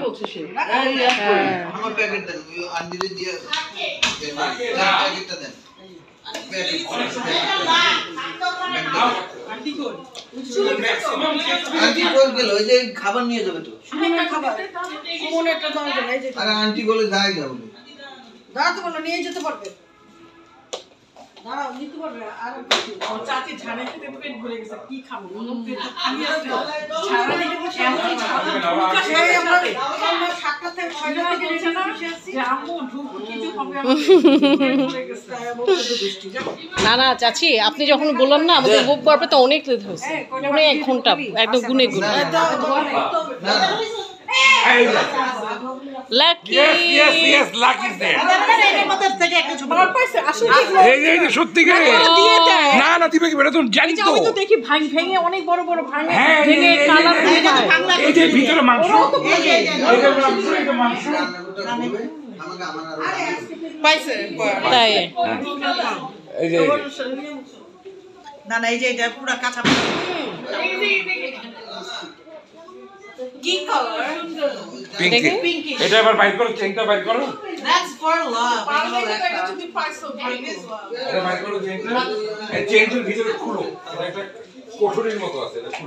বলছে সে। আমার প্যাকেট দেন, আন্টিরে দিয়ে প্যাকেটটা দেন। আন্টি কই গেল? ওই যে খাবার নিয়ে যাবে তো। আরে আন্টি বলে যায় না বলে। দাঁড়াতে বলো, নিয়ে যেতে পারবে। দাঁড়াও, নিতে পারবে। আর চাচি ঝাড়ে খেতে পেট ভরে গেছে, কি খাবো? কোনো পেট খালি আছে। ঝাড়া দিকে বসে এমন খাবো, ঢুকা এই আমরা সাথে। আমরা 7টা থেকে 6টা থেকে বলছে না বসে আছি। যে আম্মু ঢুক কিছু হবে আমার পেট ভরে গেছে। বলছে তো বৃষ্টি যা। না না চাচি, আপনি যখন বললেন না আমাদের বুক করবে তো অনেক লেট হয়েছে, অনেক ঘন্টা একদম গুনে গুনে। Lucky Yes, Lucky is there. এর মধ্যে থেকে একটা ছবি আমার পাইছে আসলে এই যে সত্যি করে দিয়ে দেয়। না না দিবে কি বেটা তুমি জানি তো আমি তো দেখি ভেঙে অনেক বড় বড় ভাঙে হ্যাঁ, ভেঙে এই- কালার হয়ে যায়। এই যে ভিতরে মাংস এই যে এটা মাংস এটা মাংস আমাকে আমার পাইছে তাই এই যে না না, এই যে এটা পুরো কাঁচা কি কালার? পিঙ্কি Pinky. এটা আবার বাইর করো চেনটা বাইর করো That's for love. পারলে এটা যদি পাইছো ভাঙে এটা বাইর করো চেনটা এই চেনটার ভিতরে খুলো এটা একটা কোঠরির মতো আছে এটা খুলো